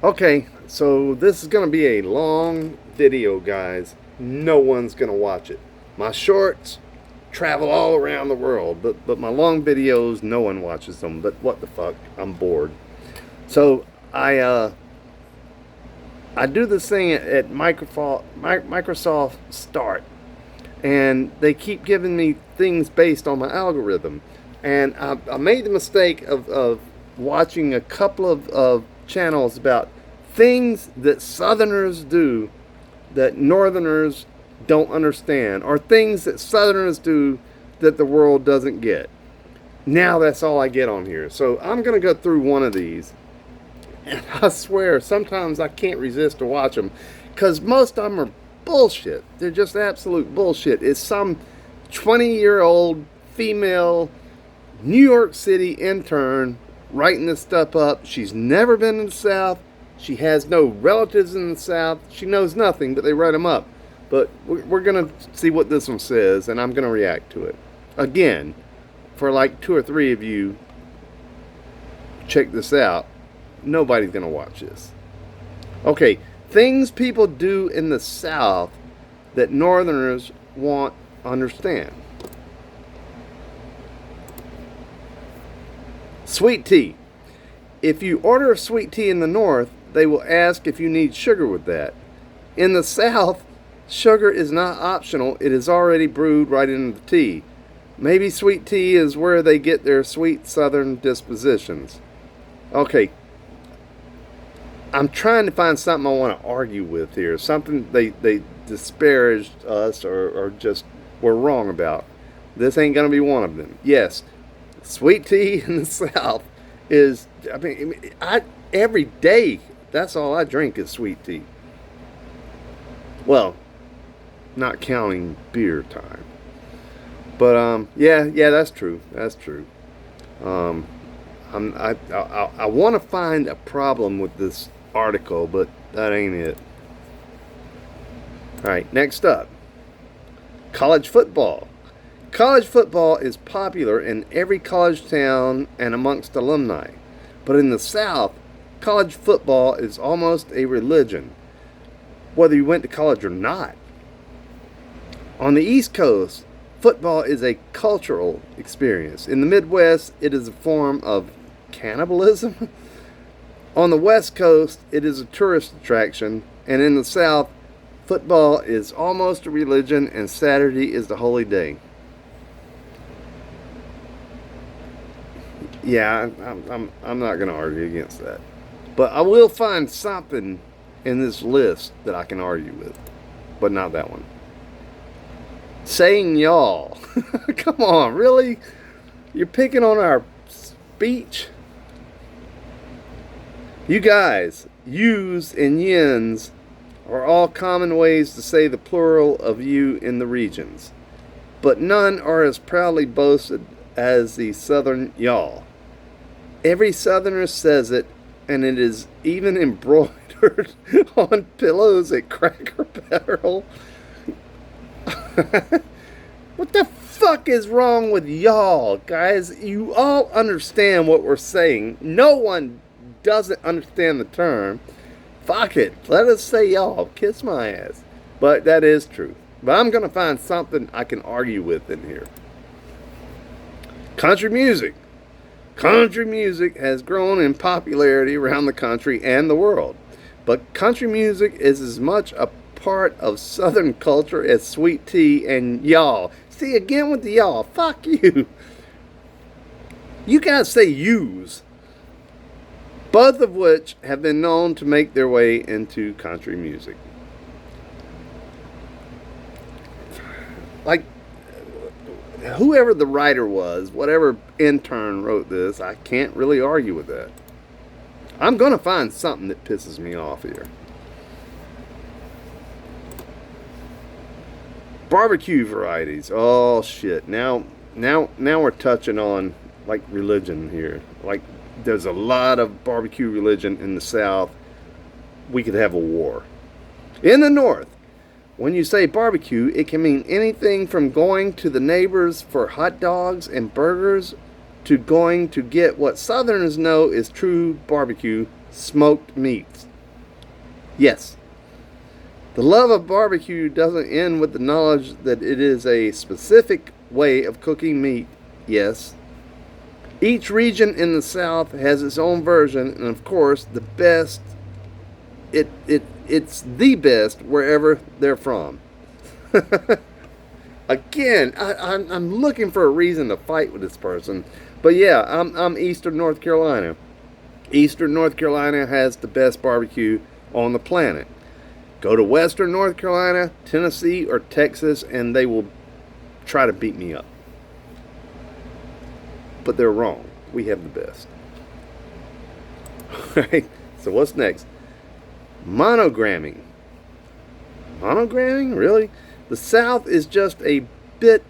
Okay, so this is going to be a long video, guys. No one's going to watch it. My shorts travel all around the world, but my long videos, no one watches them. But what the fuck? I'm bored. So I do this thing at Microsoft Start, and they keep giving me things based on my algorithm. And I made the mistake of watching a couple of channels about things that Southerners do that Northerners don't understand, or things that Southerners do that the world doesn't get. Now that's all I get on here. So I'm going to go through one of these. And I swear, sometimes I can't resist to watch them because most of them are bullshit. They're just absolute bullshit. It's some 20-year-old female New York City intern writing this stuff up. She's never been in the South. She has no relatives in the South. She knows nothing, but they write them up. But we're going to see what this one says, and I'm going to react to it. Again, for like 2 or 3 of you, check this out. Nobody's going to watch this. Okay, things people do in the South that Northerners won't understand. Sweet tea. If you order sweet tea in the North, they will ask if you need sugar with that. In the South, sugar is not optional. It is already brewed right into the tea. Maybe sweet tea is where they get their sweet Southern dispositions. Okay, I'm trying to find something I want to argue with here. Something they disparaged us or just were wrong about. This ain't going to be one of them. Yes, sweet tea in the South is, every day, that's all I drink is sweet tea. Well, not counting beer time. But, yeah, that's true. That's true. I want to find a problem with this article, but that ain't it. Alright, next up. College football. College football is popular in every college town and amongst alumni. But in the South, college football is almost a religion, whether you went to college or not. On the East Coast, football is a cultural experience. In the Midwest, it is a form of cannibalism. On the West Coast, it is a tourist attraction. And in the South, football is almost a religion and Saturday is the holy day. Yeah, I'm not going to argue against that. But I will find something in this list that I can argue with. But not that one. Saying y'all. Come on, really? You're picking on our speech? You guys, yous and yins are all common ways to say the plural of you in the regions. But none are as proudly boasted as the Southern y'all. Every Southerner says it, and it is even embroidered on pillows at Cracker Barrel. What the fuck is wrong with y'all, guys? You all understand what we're saying. No one doesn't understand the term. Fuck it. Let us say y'all. Kiss my ass. But that is true. But I'm going to find something I can argue with in here. Country music. Country music has grown in popularity around the country and the world. But country music is as much a part of Southern culture as sweet tea and y'all. See, again with the y'all. Fuck you. You guys say yous. Both of which have been known to make their way into country music. Like, whoever the writer was, whatever intern wrote this, I can't really argue with that. I'm going to find something that pisses me off here. Barbecue varieties. Oh shit. Now we're touching on like religion here. Like, there's a lot of barbecue religion in the South. We could have a war. In the North, when you say barbecue, it can mean anything from going to the neighbors for hot dogs and burgers to going to get what Southerners know is true barbecue, smoked meats. Yes. The love of barbecue doesn't end with the knowledge that it is a specific way of cooking meat. Yes. Each region in the South has its own version, and of course, the best. It's the best wherever they're from. Again, I'm looking for a reason to fight with this person, but yeah, I'm Eastern North Carolina. Eastern North Carolina has the best barbecue on the planet. Go to Western North Carolina, Tennessee, or Texas, and they will try to beat me up. But they're wrong. We have the best. Alright, so what's next? Monogramming. Monogramming? Really? The South is just a bit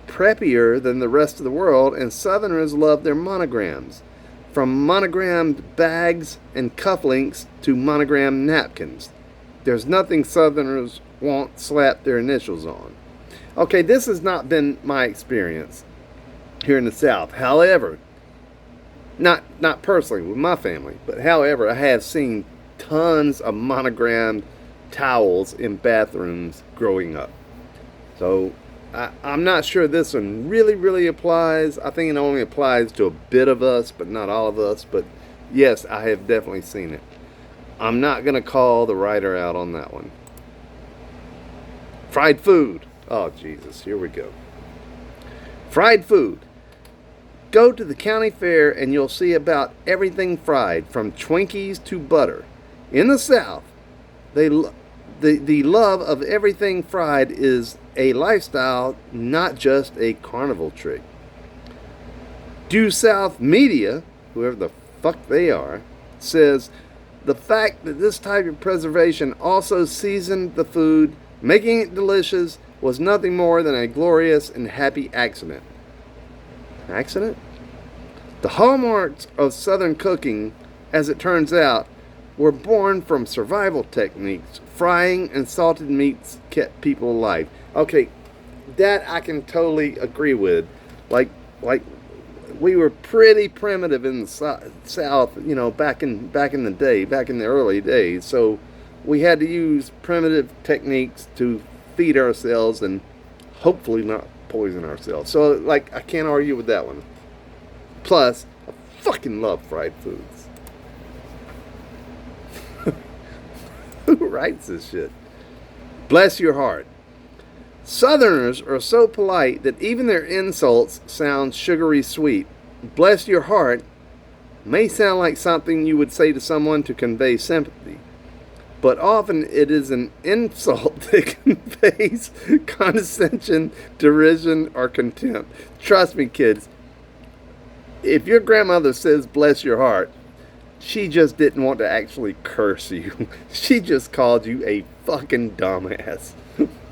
preppier than the rest of the world, and Southerners love their monograms. From monogrammed bags and cufflinks to monogrammed napkins. There's nothing Southerners won't slap their initials on. Okay, this has not been my experience here in the South. However, not personally with my family, but however, I have seen tons of monogrammed towels in bathrooms growing up. So I'm not sure this one really applies. I think it only applies to a bit of us, but not all of us. But yes, I have definitely seen it. I'm not going to call the writer out on that one. Fried food. Oh, Jesus. Here we go. Fried food. Go to the county fair and you'll see about everything fried, from Twinkies to butter. In the South, the love of everything fried is a lifestyle, not just a carnival trick. Due South Media, whoever the fuck they are, says the fact that this type of preservation also seasoned the food, making it delicious, was nothing more than a glorious and happy accident. Accident? The hallmarks of Southern cooking, as it turns out, were born from survival techniques. Frying and salted meats kept people alive. Okay, that I can totally agree with. Like we were pretty primitive in the South, you know, back in the day, back in the early days. So we had to use primitive techniques to feed ourselves and hopefully not poison ourselves. So, like, I can't argue with that one. Plus, I fucking love fried foods. Who writes this shit? Bless your heart. Southerners are so polite that even their insults sound sugary sweet. Bless your heart may sound like something you would say to someone to convey sympathy, but often it is an insult that conveys condescension, derision, or contempt. Trust me, kids, if your grandmother says bless your heart, she just didn't want to actually curse you. She just called you a fucking dumbass.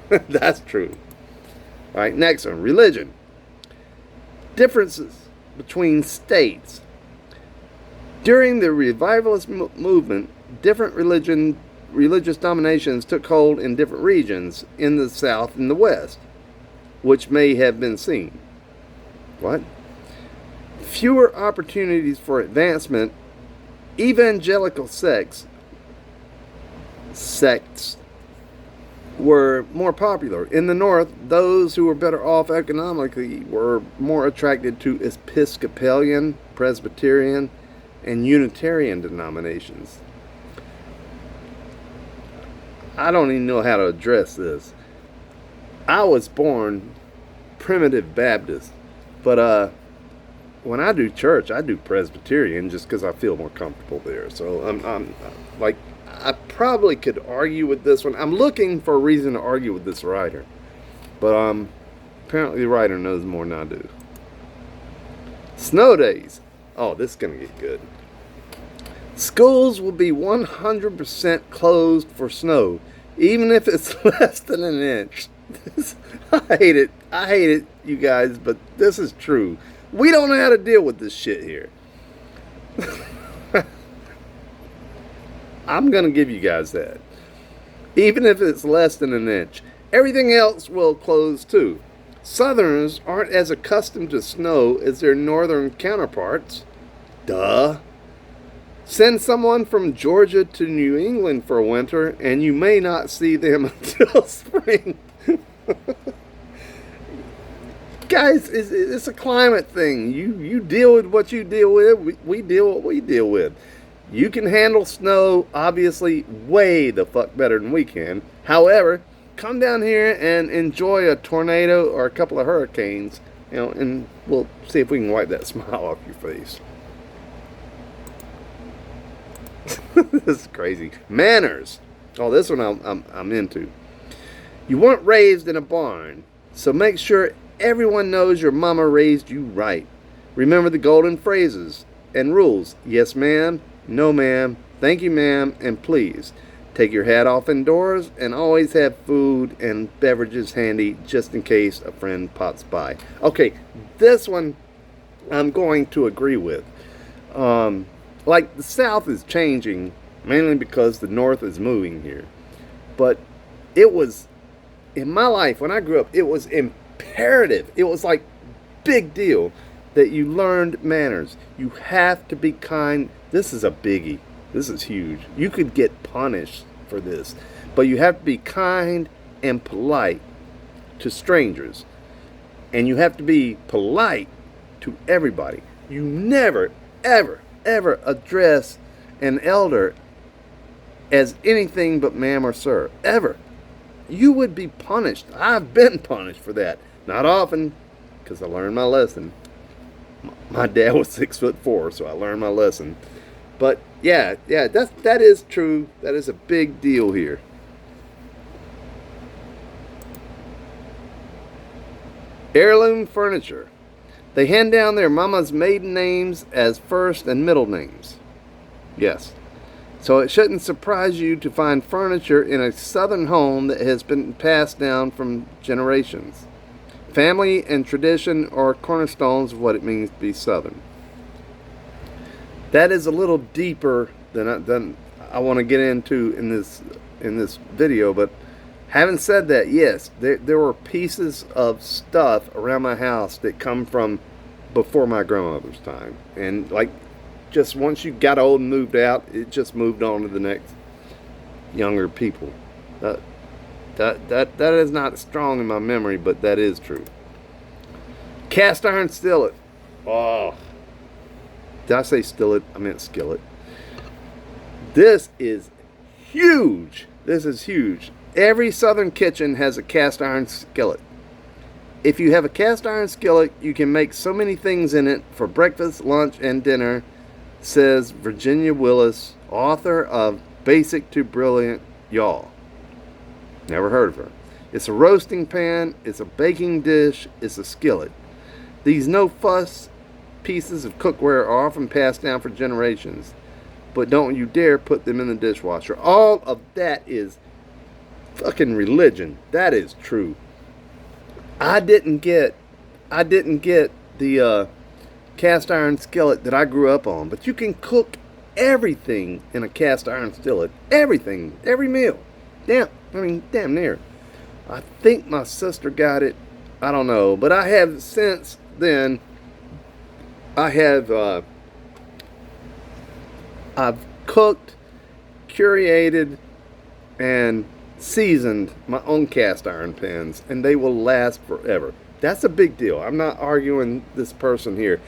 That's true. All right, next one, religion. Differences between states. During the revivalist movement, different religious dominations took hold in different regions in the South and the West, which may have been seen. What? Fewer opportunities for advancement. Evangelical sects were more popular. In the North, those who were better off economically were more attracted to Episcopalian, Presbyterian, and Unitarian denominations. I don't even know how to address this. I was born primitive Baptist, but when I do church, I do Presbyterian just because I feel more comfortable there. So I'm like, I probably could argue with this one. I'm looking for a reason to argue with this writer, but apparently the writer knows more than I do. Snow days. Oh, this is gonna get good. Schools will be 100% closed for snow, even if it's less than an inch. I hate it, you guys, but this is true. We don't know how to deal with this shit here. I'm going to give you guys that. Even if it's less than an inch. Everything else will close too. Southerners aren't as accustomed to snow as their northern counterparts. Duh. Send someone from Georgia to New England for a winter, and you may not see them until spring. Guys, it's a climate thing. You deal with what you deal with. We deal what we deal with. You can handle snow, obviously, way the fuck better than we can. However, come down here and enjoy a tornado or a couple of hurricanes, and we'll see if we can wipe that smile off your face. This is crazy. Manners. Oh, this one I'm into. You weren't raised in a barn, so make sure everyone knows your mama raised you right. Remember the golden phrases and rules. Yes, ma'am. No, ma'am. Thank you, ma'am. And please. Take your hat off indoors and always have food and beverages handy just in case a friend pops by. Okay, this one I'm going to agree with. Like the South is changing mainly because the North is moving here. But it was, in my life when I grew up, it was imperative. It was like big deal that you learned manners. You have to be kind. This is a biggie. This is huge. You could get punished for this. But you have to be kind and polite to strangers. And you have to be polite to everybody. You never, ever, ever address an elder as anything but ma'am or sir. Ever. You would be punished. I've been punished for that. Not often, because I learned my lesson. My dad was 6'4", so I learned my lesson. But yeah, that is true. That is a big deal here. Heirloom furniture. They hand down their mama's maiden names as first and middle names. Yes. So it shouldn't surprise you to find furniture in a Southern home that has been passed down from generations. Family and tradition are cornerstones of what it means to be Southern. That is a little deeper than I want to get into in this video, but having said that, yes, there were pieces of stuff around my house that come from before my grandmother's time, and like just once you got old and moved out, it just moved on to the next younger people. That is not strong in my memory, but that is true. Cast iron skillet. Oh. Did I say skillet? I meant skillet. This is huge. This is huge. Every Southern kitchen has a cast iron skillet. If you have a cast iron skillet, you can make so many things in it for breakfast, lunch, and dinner, says Virginia Willis, author of Basic to Brilliant Y'all. Never heard of her. It's a roasting pan, it's a baking dish, it's a skillet. These no-fuss pieces of cookware are often passed down for generations, but don't you dare put them in the dishwasher. All of that is fucking religion. That is true. I didn't get the cast iron skillet that I grew up on, but you can cook everything in a cast iron skillet. Everything, every meal. Damn near. I think my sister got it. I don't know, but I have since then. I've cooked, curated, and seasoned my own cast iron pans, and they will last forever. That's a big deal. I'm not arguing this person here.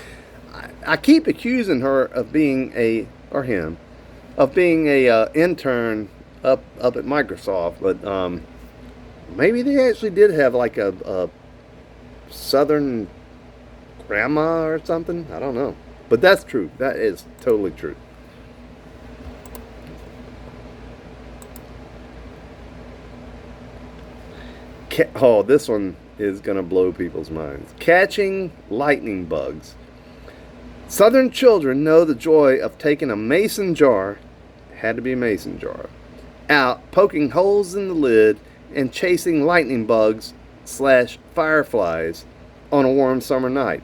I keep accusing her of being intern up at Microsoft, but maybe they actually did have like a Southern grandma or something. I don't know, but that's true. That is totally true. Oh, this one is gonna blow people's minds. Catching lightning bugs. Southern children know the joy of taking a mason jar, had to be a mason jar, out, poking holes in the lid, and chasing lightning bugs / fireflies on a warm summer night.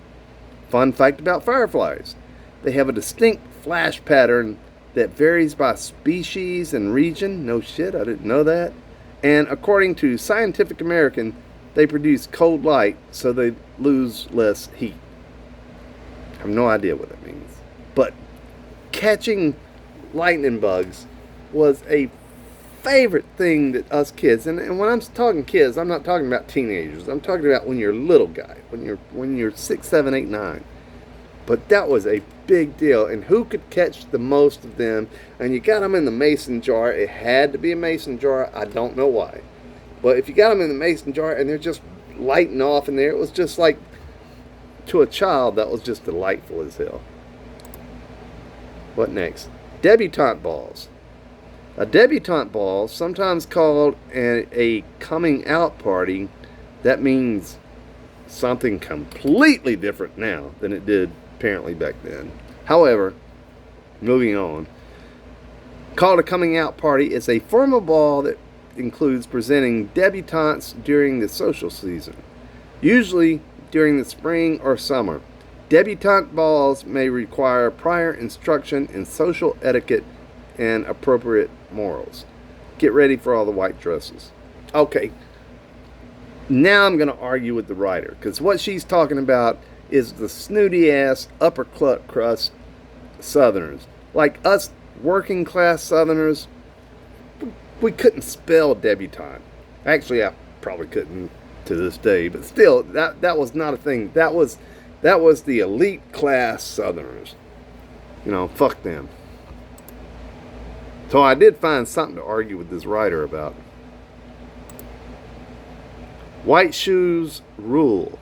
Fun fact about fireflies: they have a distinct flash pattern that varies by species and region. No shit, I didn't know that. And according to Scientific American, they produce cold light, so they lose less heat. I have no idea what that means. But catching lightning bugs was a favorite thing that us kids, and when I'm talking kids, I'm not talking about teenagers. I'm talking about when you're a little guy, when you're 6, 7, 8, 9. But that was a big deal, and who could catch the most of them? And you got them in the mason jar. It had to be a mason jar. I don't know why, but if you got them in the mason jar and they're just lighting off in there, it was just like, to a child, that was just delightful as hell. What next? Debutante balls. A debutante ball, sometimes called a coming out party, that means something completely different now than it did apparently back then. However, moving on. Called a coming out party is a formal ball that includes presenting debutantes during the social season, usually during the spring or summer. Debutante balls may require prior instruction in social etiquette and appropriate morals. Get ready for all the white dresses. Okay, now I'm going to argue with the writer, because what she's talking about is the snooty ass upper crust Southerners. Like us working class Southerners, we couldn't spell debutante. Actually, I probably couldn't to this day, but still, that was not a thing. That was the elite class Southerners. You know, fuck them. So I did find something to argue with this writer about. White shoes rule.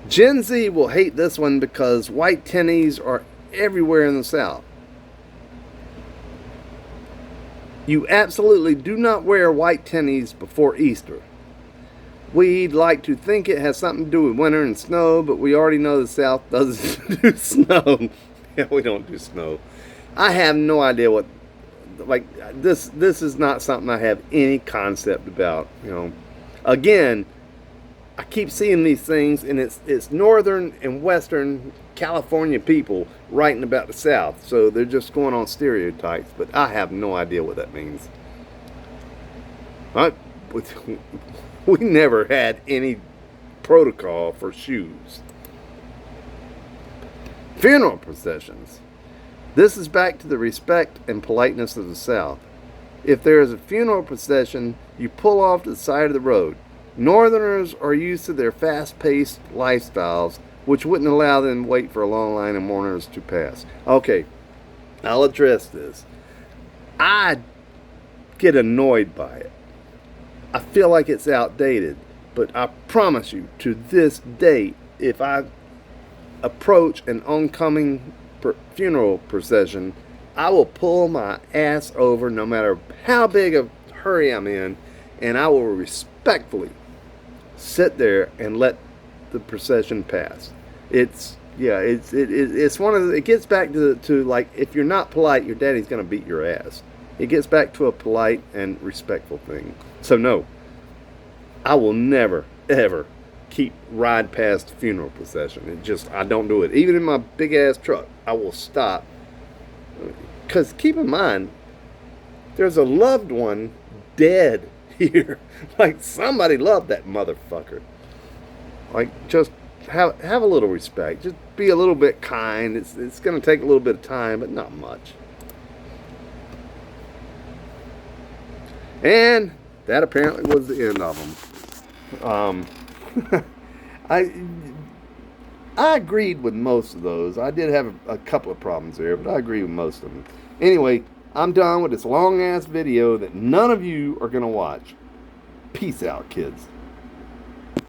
Gen Z will hate this one because white tennies are everywhere in the South. You absolutely do not wear white tennies before Easter. We'd like to think it has something to do with winter and snow, but we already know the South doesn't do snow. Yeah, we don't do snow. I have no idea what, like, this is not something I have any concept about, you know. Again, I keep seeing these things, and it's northern and western California people writing about the South, so they're just going on stereotypes, but I have no idea what that means. We never had any protocol for shoes. Funeral processions. This is back to the respect and politeness of the South. If there is a funeral procession, you pull off to the side of the road. Northerners are used to their fast-paced lifestyles, which wouldn't allow them to wait for a long line of mourners to pass. Okay, I'll address this. I get annoyed by it. I feel like it's outdated, but I promise you, to this day, if I approach an oncoming funeral procession, I will pull my ass over no matter how big a hurry I'm in, and I will respectfully sit there and let the procession pass. It's one of the, it gets back to like, if you're not polite, your daddy's gonna beat your ass. It gets back to a polite and respectful thing. So no, I will never ever ride past a funeral procession. I don't do it. Even in my big ass truck, I will stop. Because keep in mind, there's a loved one dead here. Like, somebody loved that motherfucker. Like, just have a little respect. Just be a little bit kind. It's going to take a little bit of time, but not much. And that apparently was the end of them. I agreed with most of those. I did have a couple of problems there, but I agree with most of them. Anyway, I'm done with this long ass video that none of you are going to watch. Peace out, kids.